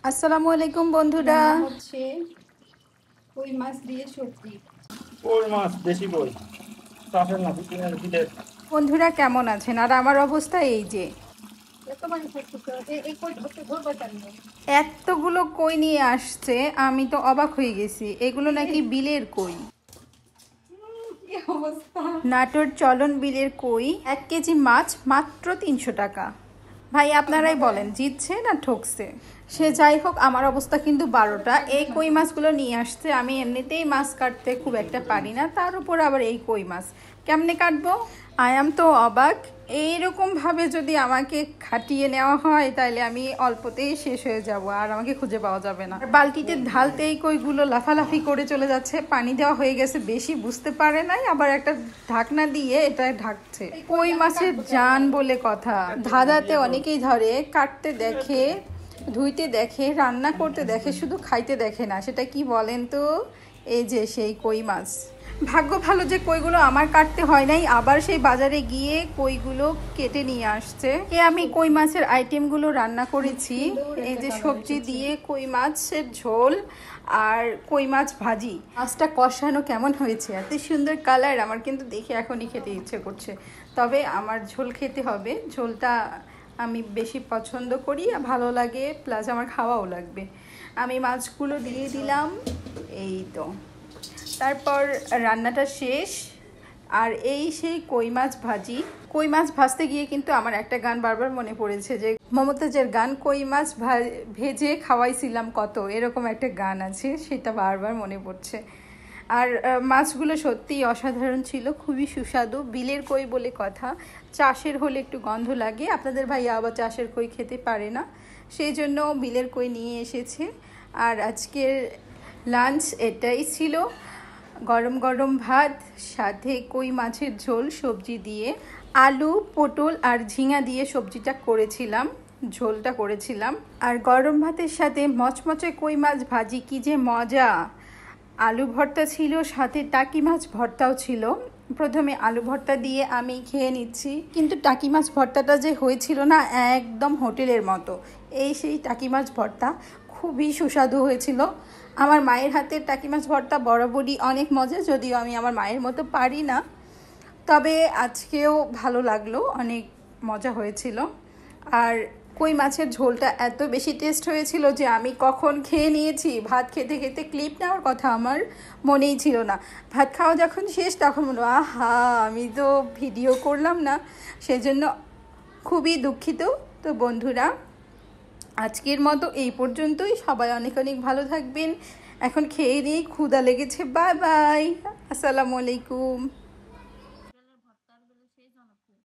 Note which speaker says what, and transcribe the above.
Speaker 1: আসসালামু আলাইকুম বন্ধুরা।
Speaker 2: হচ্ছে কই মাছ দিয়ে সবজি।
Speaker 3: কই মাছ দেশি কই চাষের না বিলের।
Speaker 1: বন্ধুরা কেমন আছেন? আর আমার অবস্থা এই যে এতগুলো কই নিয়ে আসছে, আমি তো অবাক হয়ে গেছি। এগুলো নাকি বিলের কই, নাটোর চলন বিলের কই। 1 কেজি মাছ মাত্র 300 টাকা। ভাই আপনারাই বলেন জিতছে না ঠকছে? সে যাই হোক, আমার অবস্থা কিন্তু 12টা। এই কই মাছগুলো নিয়ে আসছে। আমি এমনিতেই মাছ কাটতে খুব একটা পারি না, তার উপর আবার এই কই মাছ কেমনে কাটবো? আই এম তো অবাক। এইরকমভাবে যদি আমাকে খাটিয়ে নেওয়া হয় তাহলে আমি অল্পতেই শেষ হয়ে যাব, আর আমাকে খুঁজে পাওয়া যাবে না। বালতিতে ঢালতেই কইগুলো লাফালাফি করে চলে যাচ্ছে। পানি দেওয়া হয়ে গেছে বেশি, বুঝতে পারে নাই, আবার একটা ঢাকনা দিয়ে এটা ঢাকছে। কই মাছের জান বলে কথা। ধাঁধাতে অনেকেই ধরে, কাটতে দেখে, ধুইতে দেখে, রান্না করতে দেখে, শুধু খাইতে দেখে না। সেটা কি বলেন তো? এই যে সেই কই মাছ। ভাগ্য ভালো যে কইগুলো আমার কাটতে হয় নাই, আবার সেই বাজারে গিয়ে কইগুলো কেটে নিয়ে আসছে। আমি কই মাছের আইটেমগুলো রান্না করেছি। এই যে সবজি দিয়ে কই মাছের ঝোল আর কই মাছ ভাজি। মাছটা কষানো কেমন হয়েছে, এত সুন্দর কালার! আমার কিন্তু দেখে এখনই খেতে ইচ্ছে করছে। তবে আমার ঝোল খেতে হবে, ঝোলটা আমি বেশি পছন্দ করি, ভালো লাগে, প্লাস আমার খাওয়াও লাগবে। আমি মাছগুলো দিয়ে দিলাম, এই তো। তারপর রান্নাটা শেষ। আর এই সেই কই মাছ ভাজি। কই মাছ ভাজতে গিয়ে কিন্তু আমার একটা গান বারবার মনে পড়েছে, যে মমতাজের গান, কই মাছ ভেজে খাওয়াইছিলাম কত, এরকম একটা গান আছে, সেটা বারবার মনে পড়ছে। আর মাছগুলো সত্যিই অসাধারণ ছিল, খুবই সুস্বাদু। বিলের কই বলে কথা, চাষের হলে একটু গন্ধ লাগে। আপনাদের ভাইয়া আবার চাষের কই খেতে পারে না, সেই জন্য বিলের কই নিয়ে এসেছে। আর আজকের লাঞ্চ এটাই ছিল, গরম গরম ভাত, সাথে কই মাছের ঝোল, সবজি দিয়ে আলু, পটল আর ঝিঙা দিয়ে সবজিটা করেছিলাম, ঝোলটা করেছিলাম। আর গরম ভাতের সাথে মচমচে কই মাছ ভাজি, কি যে মজা! আলু ভর্তা ছিল, সাথে টাকি মাছ ভর্তাও ছিল। প্রথমে আলু ভর্তা দিয়ে আমি খেয়ে নিচ্ছি, কিন্তু টাকি মাছ ভর্তাটা যে হয়েছিল না, একদম হোটেলের মতো। এই সেই টাকি মাছ ভর্তা খুবই সুস্বাদু হয়েছিল। আমার মায়ের হাতের টাকি মাছ ভর্তা বরাবরই অনেক মজা, যদিও আমি আমার মায়ের মতো পারি না। তবে আজকেও ভালো লাগলো, অনেক মজা হয়েছিল। আর কই মাছের ঝোলটা এত বেশি টেস্ট হয়েছিল যে আমি কখন খেয়ে নিয়েছি, ভাত খেতে খেতে ক্লিপ নেওয়ার কথা আমার মনেই ছিল না। ভাত খাওয়া যখন শেষ তখন মনে হলো, আহা, আমি তো ভিডিও করলাম না, সেজন্য খুবই দুঃখিত। তো বন্ধুরা, আজকের মতো এই পর্যন্তই। সবাই অনেক অনেক ভালো থাকবেন। এখন খেয়ে নিয়ে ক্ষুধা লেগেছে। বাই বাই, আসসালামু আলাইকুম।